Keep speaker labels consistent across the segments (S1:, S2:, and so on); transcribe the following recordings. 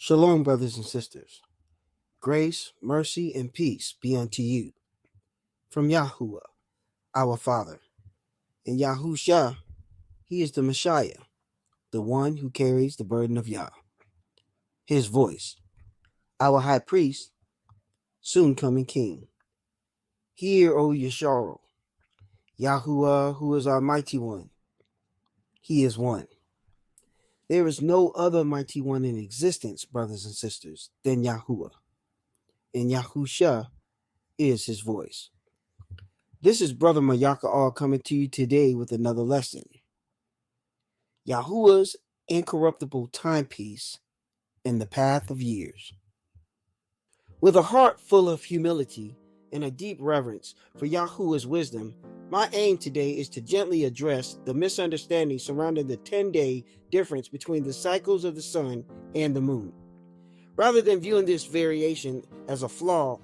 S1: Shalom, brothers and sisters. Grace, mercy, and peace be unto you from Yahuwah, our Father. And Yahushua, he is the Messiah, the one who carries the burden of Yah. His voice, our high priest, soon coming king. Hear, O Yesharo, Yahuwah, who is our mighty one. He is one. There is no other mighty one in existence, brothers and sisters, than Yahuwah. And Yahushua is his voice. This is Brother YAHUAH'S coming to you today with another lesson. YAHUAH'S incorruptible timepiece in the path of years. With a heart full of humility and a deep reverence for YAHUAH'S wisdom, my aim today is to gently address the misunderstanding surrounding the 10-day difference between the cycles of the sun and the moon. Rather than viewing this variation as a flaw,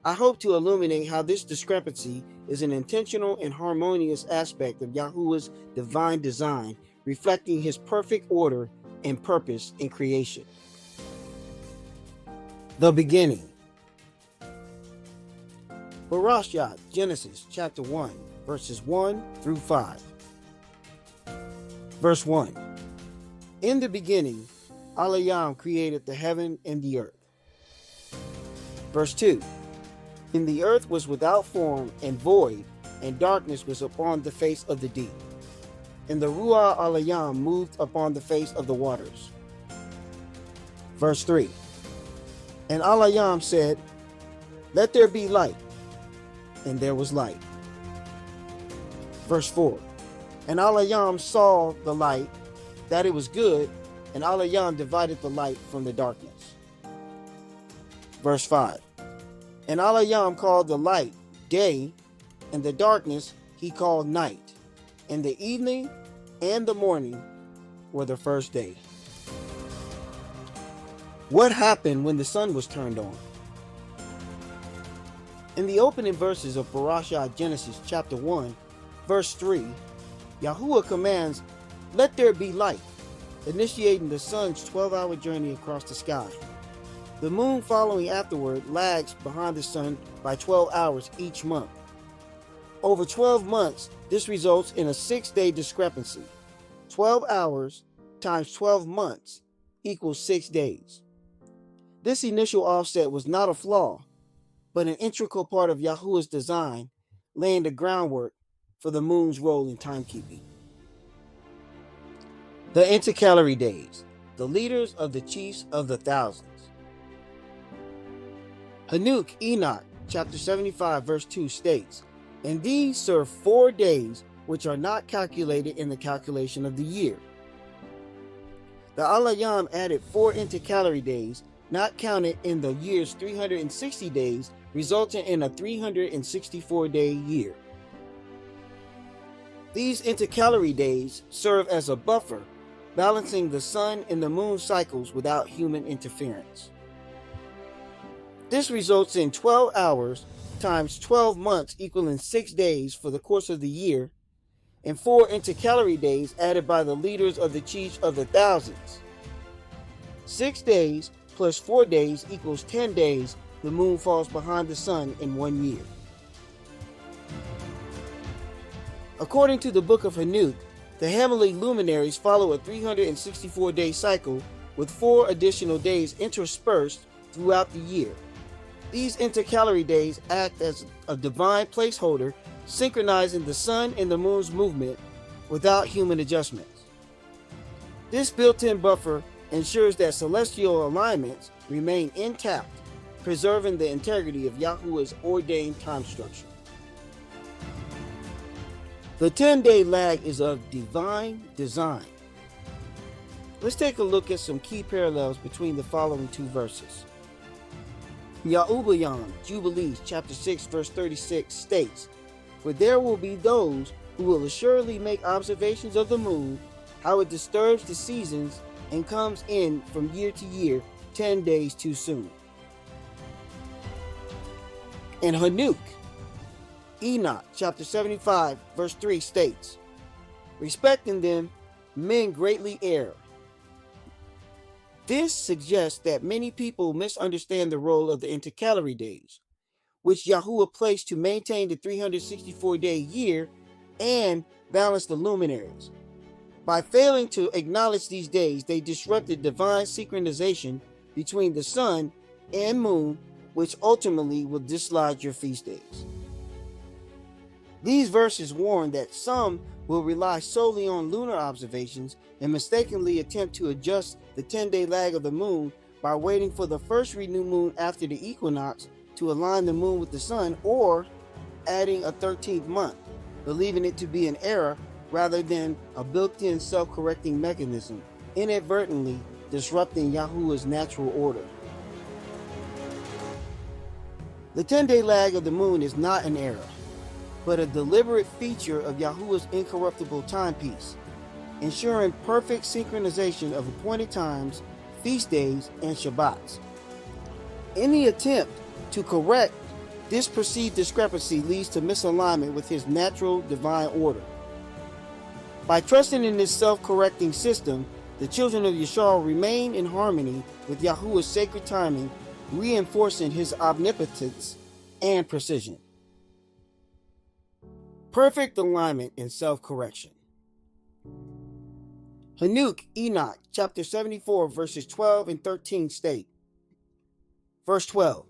S1: I hope to illuminate how this discrepancy is an intentional and harmonious aspect of YAHUAH'S divine design, reflecting his perfect order and purpose in creation. The beginning. Barashat, Genesis chapter 1, verses 1 through 5. Verse 1. In the beginning, Elohim created the heaven and the earth. Verse 2. And the earth was without form and void, and darkness was upon the face of the deep. And the Ruach Elohim moved upon the face of the waters. Verse 3. And Elohim said, Let there be light. And there was light. Verse 4. And Elohim saw the light, that it was good, and Elohim divided the light from the darkness. Verse 5. And Elohim called the light day, and the darkness he called night. And the evening and the morning were the first day. What happened when the sun was turned on? In the opening verses of Barashat Genesis chapter 1, verse 3, Yahuwah commands, Let there be light, initiating the sun's 12-hour journey across the sky. The moon following afterward lags behind the sun by 12 hours each month. Over 12 months, this results in a 6-day discrepancy. 12 hours times 12 months equals 6 days. This initial offset was not a flaw, but an integral part of Yahuwah's design, laying the groundwork for the moon's role in timekeeping. The intercalary days, the leaders of the chiefs of the thousands. Enoch, chapter 75, verse 2 states, And these serve 4 days, which are not calculated in the calculation of the year. The Elohim added 4 intercalary days, not counted in the year's 360 days, resulting in a 364-day year. These intercalary days serve as a buffer, balancing the sun and the moon cycles without human interference. This results in 12 hours times 12 months equaling 6 days for the course of the year, and 4 intercalary days added by the leaders of the chiefs of the thousands. 6 days plus 4 days equals 10 days the moon falls behind the sun in 1 year. According to the book of Enoch, the heavenly luminaries follow a 364-day cycle with 4 additional days interspersed throughout the year. These intercalary days act as a divine placeholder, synchronizing the sun and the moon's movement without human adjustments. This built-in buffer ensures that celestial alignments remain intact, preserving the integrity of Yahuwah's ordained time structure. The 10-day lag is of divine design. Let's take a look at some key parallels between the following 2 verses. Enoch and Jubilees chapter 6 verse 36 states, For there will be those who will assuredly make observations of the moon, how it disturbs the seasons and comes in from year to year 10 days too soon. In Enoch chapter 75 verse 3 states, Respecting them, men greatly err. This suggests that many people misunderstand the role of the intercalary days, which Yahuwah placed to maintain the 364-day year and balance the luminaries. By failing to acknowledge these days, they disrupted divine synchronization between the sun and moon, which ultimately will dislodge your feast days. These verses warn that some will rely solely on lunar observations and mistakenly attempt to adjust the 10-day lag of the moon by waiting for the first renewed moon after the equinox to align the moon with the sun, or adding a 13th month, believing it to be an error rather than a built-in self-correcting mechanism, inadvertently disrupting Yahuwah's natural order. The 10-day lag of the moon is not an error, but a deliberate feature of Yahuwah's incorruptible timepiece, ensuring perfect synchronization of appointed times, feast days, and Shabats. Any attempt to correct this perceived discrepancy leads to misalignment with his natural divine order. By trusting in this self-correcting system, the children of Yashar remain in harmony with Yahuwah's sacred timing, reinforcing his omnipotence and precision. Perfect alignment and self-correction. Enoch, chapter 74, verses 12 and 13 state, verse 12,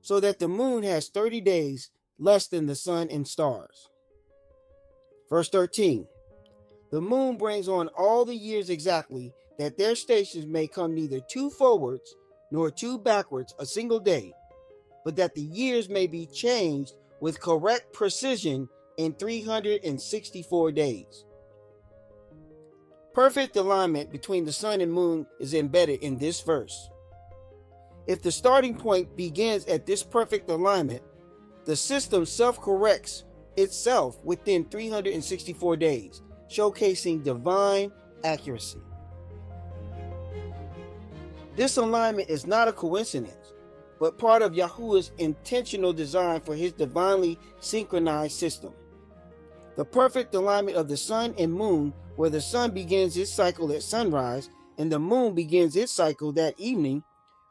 S1: so that the moon has 30 days less than the sun and stars. Verse 13, the moon brings on all the years exactly, that their stations may come neither two forwards nor two backwards a single day, but that the years may be changed with correct precision in 364 days. Perfect alignment between the sun and moon is embedded in this verse. If the starting point begins at this perfect alignment, the system self-corrects itself within 364 days, showcasing divine accuracy. This alignment is not a coincidence, but part of Yahuwah's intentional design for his divinely synchronized system. The perfect alignment of the sun and moon, where the sun begins its cycle at sunrise and the moon begins its cycle that evening,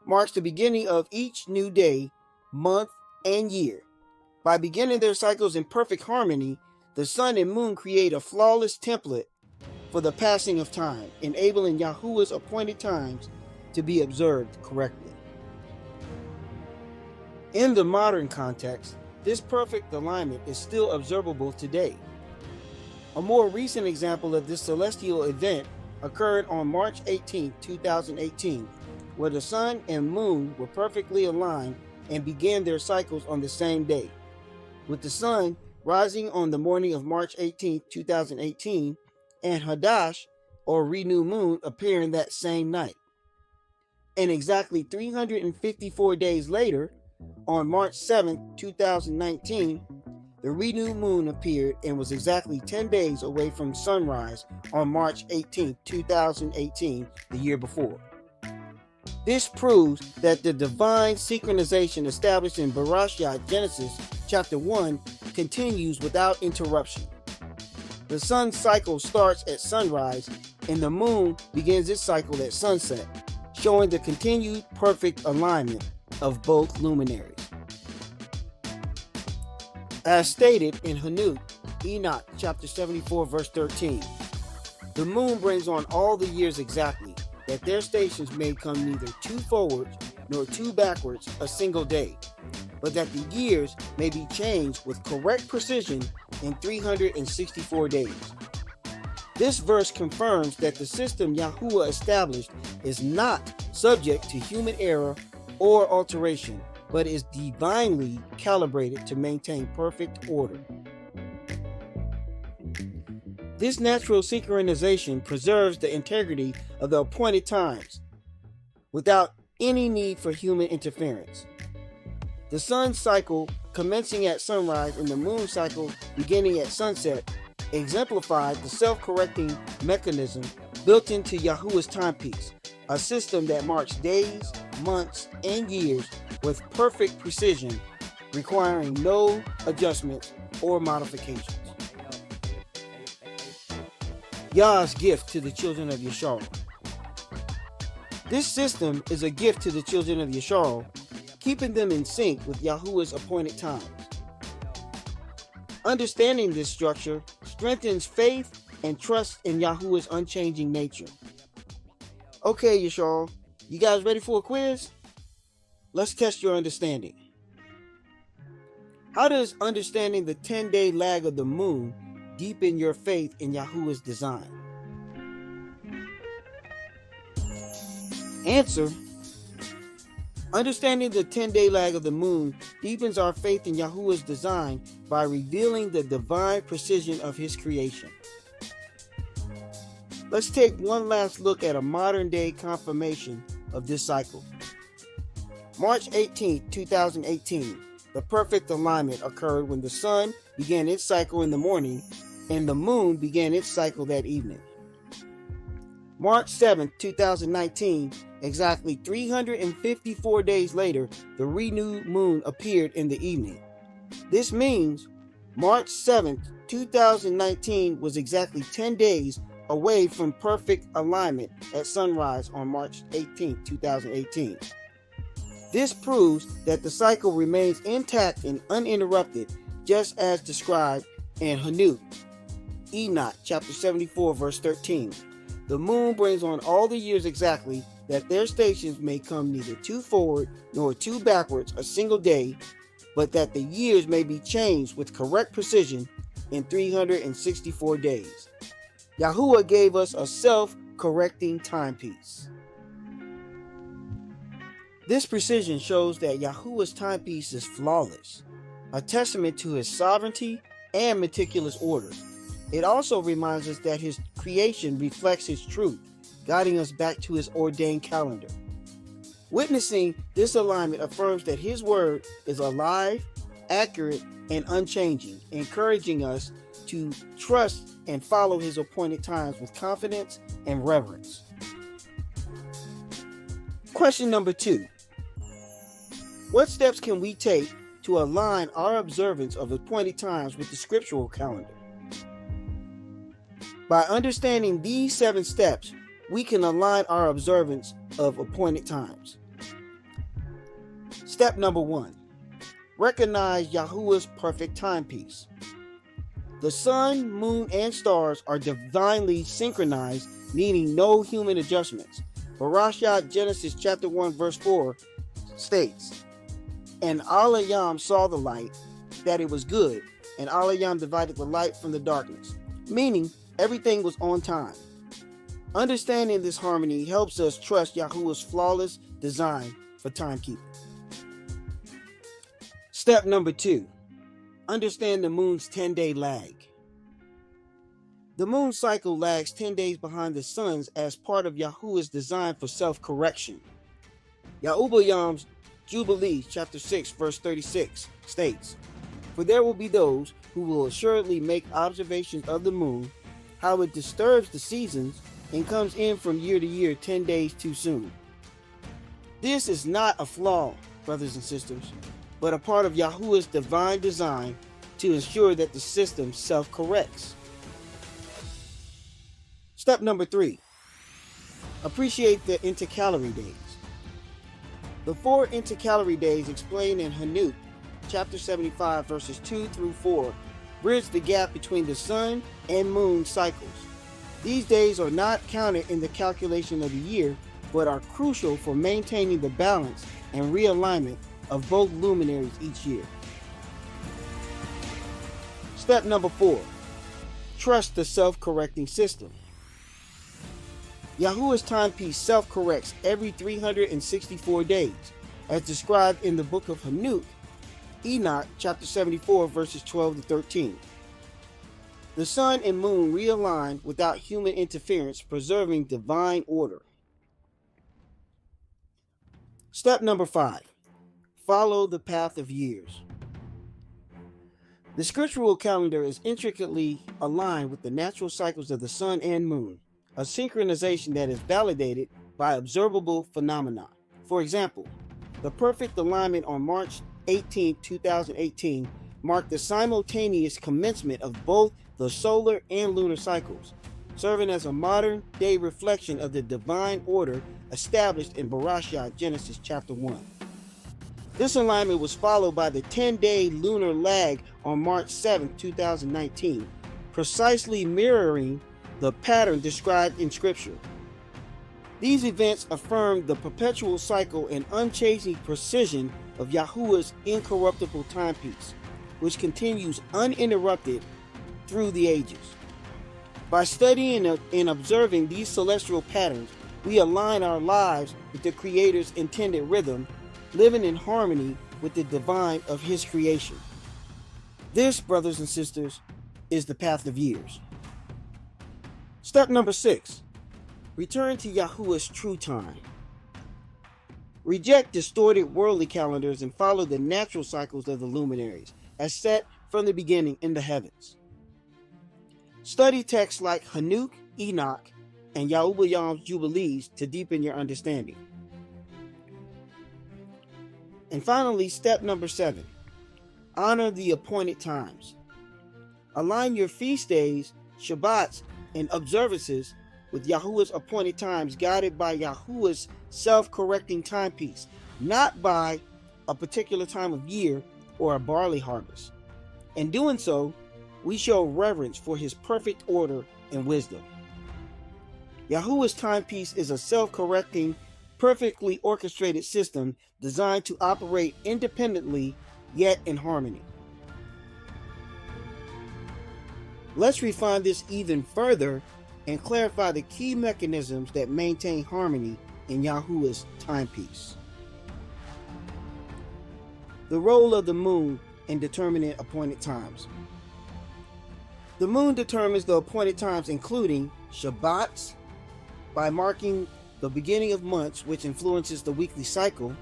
S1: marks the beginning of each new day, month, and year. By beginning their cycles in perfect harmony, the sun and moon create a flawless template for the passing of time, enabling Yahuwah's appointed times to be observed correctly. In the modern context, this perfect alignment is still observable today. A more recent example of this celestial event occurred on March 18, 2018, where the sun and moon were perfectly aligned and began their cycles on the same day, with the sun rising on the morning of March 18, 2018, and Hadash, or renewed moon, appearing that same night. And exactly 354 days later, on March 7, 2019, the renewed moon appeared and was exactly 10 days away from sunrise on March 18, 2018, the year before. This proves that the divine synchronization established in Bereshit Genesis chapter 1 continues without interruption. The sun's cycle starts at sunrise and the moon begins its cycle at sunset, showing the continued perfect alignment of both luminaries. As stated in Enoch chapter 74 verse 13, the moon brings on all the years exactly, that their stations may come neither two forwards nor two backwards a single day, but that the years may be changed with correct precision in 364 days. This verse confirms that the system Yahuwah established is not subject to human error or alteration, but is divinely calibrated to maintain perfect order. This natural synchronization preserves the integrity of the appointed times without any need for human interference. The sun's cycle commencing at sunrise and the moon cycle beginning at sunset exemplified the self-correcting mechanism built into Yahuwah's timepiece, a system that marks days, months, and years with perfect precision, requiring no adjustments or modifications. Yah's gift to the children of Yashar. This system is a gift to the children of Yashar, keeping them in sync with Yahuwah's appointed times. Understanding this structure strengthens faith and trust in Yahuwah's unchanging nature. Okay, Yashar, you guys ready for a quiz? Let's test your understanding. How does understanding the 10-day lag of the moon deepen your faith in Yahuwah's design? Answer: understanding the 10-day lag of the moon deepens our faith in Yahuwah's design by revealing the divine precision of his creation. Let's take one last look at a modern-day confirmation of this cycle. March 18, 2018, the perfect alignment occurred when the sun began its cycle in the morning and the moon began its cycle that evening. March 7, 2019, exactly 354 days later, the renewed moon appeared in the evening. This means March 7, 2019 was exactly 10 days away from perfect alignment at sunrise on March 18, 2018. This proves that the cycle remains intact and uninterrupted, just as described in Enoch chapter 74, verse 13. The moon brings on all the years exactly, that their stations may come neither too forward nor too backwards a single day, but that the years may be changed with correct precision in 364 days. Yahuwah gave us a self-correcting timepiece. This precision shows that Yahuwah's timepiece is flawless, a testament to his sovereignty and meticulous order. It also reminds us that his creation reflects his truth, guiding us back to his ordained calendar. Witnessing this alignment affirms that his word is alive, accurate, and unchanging, encouraging us to trust and follow his appointed times with confidence and reverence. Question number 2. What steps can we take to align our observance of appointed times with the scriptural calendar? By understanding these 7 steps, we can align our observance of appointed times. Step number 1. Recognize Yahuwah's perfect timepiece. The sun, moon, and stars are divinely synchronized, needing no human adjustments. Parashat Genesis chapter 1 verse 4 states, "And Elohim saw the light, that it was good, and Elohim divided the light from the darkness," meaning everything was on time. Understanding this harmony helps us trust Yahuwah's flawless design for timekeeping. Step number 2. Understand the moon's 10-day lag. The moon cycle lags 10 days behind the sun's as part of Yahuwah's design for self-correction. YAHUAH'S Jubilees chapter 6 verse 36 states, "For there will be those who will assuredly make observations of the moon, how it disturbs the seasons and comes in from year to year 10 days too soon." This is not a flaw, brothers and sisters, but a part of Yahuwah's divine design to ensure that the system self-corrects. Step number 3. Appreciate the intercalary days. The 4 intercalary days explained in Enoch chapter 75 verses 2 through 4 bridge the gap between the sun and moon cycles. These days are not counted in the calculation of the year, but are crucial for maintaining the balance and realignment of both luminaries each year. Step number 4. Trust the self-correcting system. Yahuwah's timepiece self-corrects every 364 days, as described in the book of Enoch chapter 74 verses 12 to 13. The sun and moon realign without human interference, preserving divine order. Step number 5. Follow the path of years. The scriptural calendar is intricately aligned with the natural cycles of the sun and moon, a synchronization that is validated by observable phenomena. For example, the perfect alignment on March 18, 2018 marked the simultaneous commencement of both the solar and lunar cycles, serving as a modern-day reflection of the divine order established in Bereshit, Genesis chapter 1. This alignment was followed by the 10-day lunar lag on March 7, 2019, precisely mirroring the pattern described in Scripture. These events affirmed the perpetual cycle and unchanging precision of Yahuwah's incorruptible timepiece, which continues uninterrupted through the ages. By studying and observing these celestial patterns, we align our lives with the Creator's intended rhythm, living in harmony with the divine of His creation. This, brothers and sisters, is the path of years. Step number 6. Return to Yahuwah's true time. Reject distorted worldly calendars and follow the natural cycles of the luminaries, as set from the beginning in the heavens. Study texts like Enoch, Enoch, and YAHUAH'S Jubilees to deepen your understanding. And finally, step number 7. Honor the appointed times. Align your feast days, Shabats, and observances with Yahuwah's appointed times, guided by Yahuwah's self-correcting timepiece, not by a particular time of year or a barley harvest. In doing so, we show reverence for His perfect order and wisdom. Yahuwah's timepiece is a self-correcting, perfectly orchestrated system designed to operate independently yet in harmony. Let's refine this even further and clarify the key mechanisms that maintain harmony in Yahuwah's timepiece. The role of the moon in determining appointed times. The moon determines the appointed times, including Shabats, by marking the beginning of months, which influences the weekly cycle;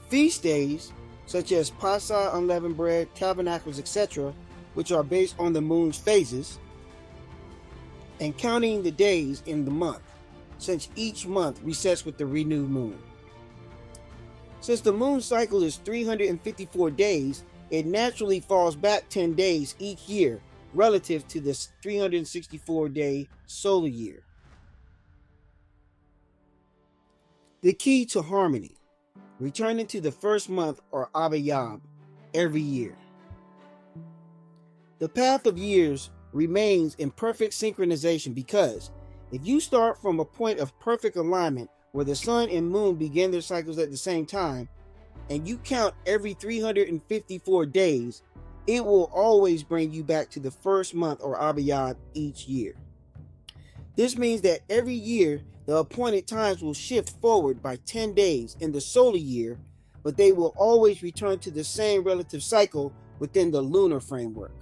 S1: feast days, such as Pascha, unleavened bread, tabernacles, etc., which are based on the moon's phases; and counting the days in the month, since each month resets with the renewed moon. Since the moon cycle is 354 days, it naturally falls back 10 days each year relative to this 364-day solar year. The key to harmony: returning to the first month or Abiyab every year. The path of years remains in perfect synchronization because if you start from a point of perfect alignment where the sun and moon begin their cycles at the same time, and you count every 354 days, it will always bring you back to the first month or Abiyab each year. This means that every year the appointed times will shift forward by 10 days in the solar year, but they will always return to the same relative cycle within the lunar framework.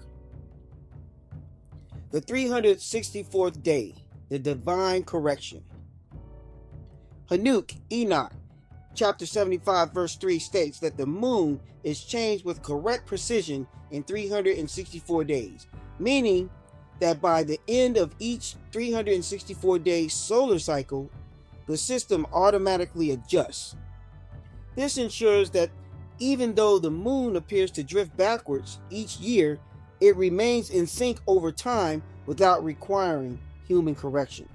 S1: The 364th day, the divine correction. Enoch, chapter 75, verse 3 states that the moon is changed with correct precision in 364 days, meaning that by the end of each 364-day solar cycle, the system automatically adjusts. This ensures that even though the moon appears to drift backwards each year, it remains in sync over time without requiring human correction.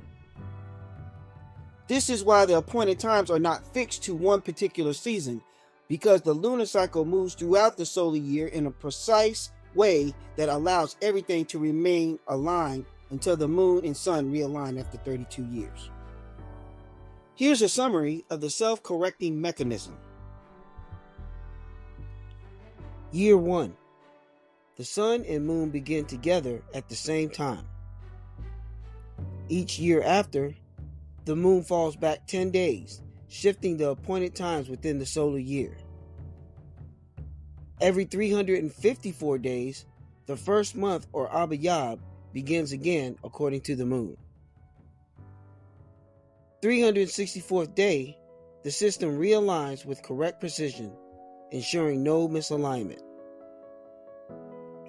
S1: This is why the appointed times are not fixed to one particular season, because the lunar cycle moves throughout the solar year in a precise way that allows everything to remain aligned until the moon and sun realign after 32 years. Here's a summary of the self-correcting mechanism. Year 1. The sun and moon begin together at the same time. Each year after, the moon falls back 10 days, shifting the appointed times within the solar year. Every 354 days, the first month or Abiyab begins again according to the moon. 364th day, the system realigns with correct precision, ensuring no misalignment.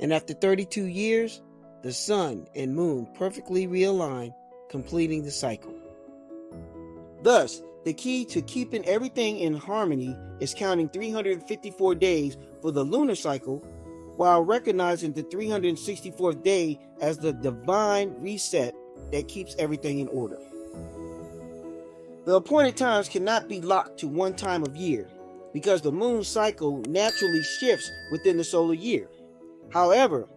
S1: And after 32 years, the sun and moon perfectly realign, completing the cycle. Thus, the key to keeping everything in harmony is counting 354 days for the lunar cycle, while recognizing the 364th day as the divine reset that keeps everything in order. The appointed times cannot be locked to one time of year because the moon cycle naturally shifts within the solar year. However,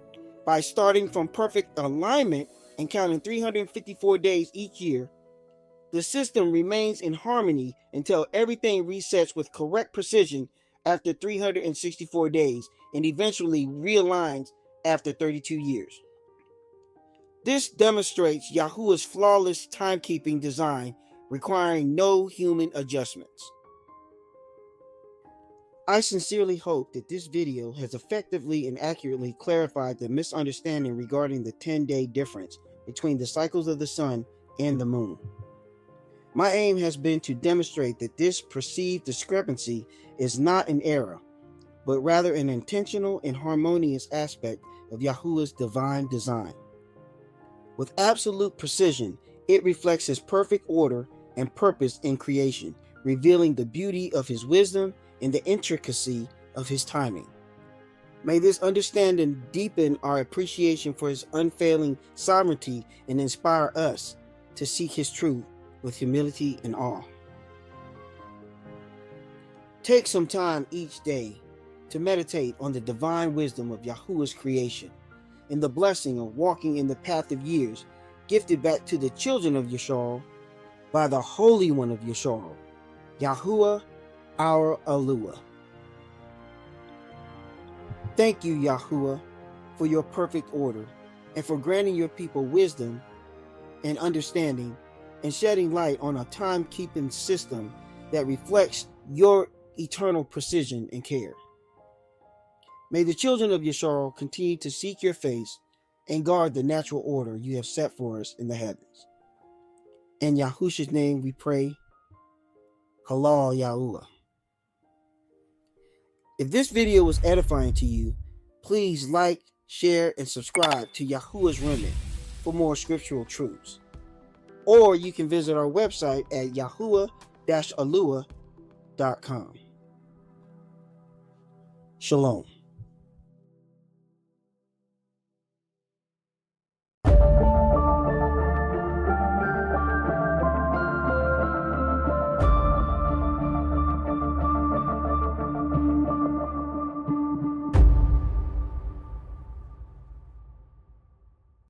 S1: by starting from perfect alignment and counting 354 days each year, the system remains in harmony until everything resets with correct precision after 364 days and eventually realigns after 32 years. This demonstrates YAHUAH'S flawless timekeeping design requiring no human adjustments. I sincerely hope that this video has effectively and accurately clarified the misunderstanding regarding the 10-day difference between the cycles of the sun and the moon. My aim has been to demonstrate that this perceived discrepancy is not an error, but rather an intentional and harmonious aspect of YAHUAH'S divine design. With absolute precision, it reflects His perfect order and purpose in creation, revealing the beauty of His wisdom and the intricacy of His timing. May this understanding deepen our appreciation for His unfailing sovereignty and inspire us to seek His truth with humility and awe. Take some time each day to meditate on the divine wisdom of YAHUAH'S creation and the blessing of walking in the path of years gifted back to the children of Yashar by the Holy One of Yashar, YAHUAH, our Aluah. Thank you, YAHUAH, for your perfect order and for granting your people wisdom and understanding and shedding light on a timekeeping system that reflects your eternal precision and care. May the children of Yashar continue to seek your face and guard the natural order you have set for us in the heavens. In Yahushua's name we pray, Halal Yahuwah. If this video was edifying to you, please like, share, and subscribe to YAHUAH'S Remnant for more scriptural truths. Or you can visit our website at yahuah-aluah.com. Shalom.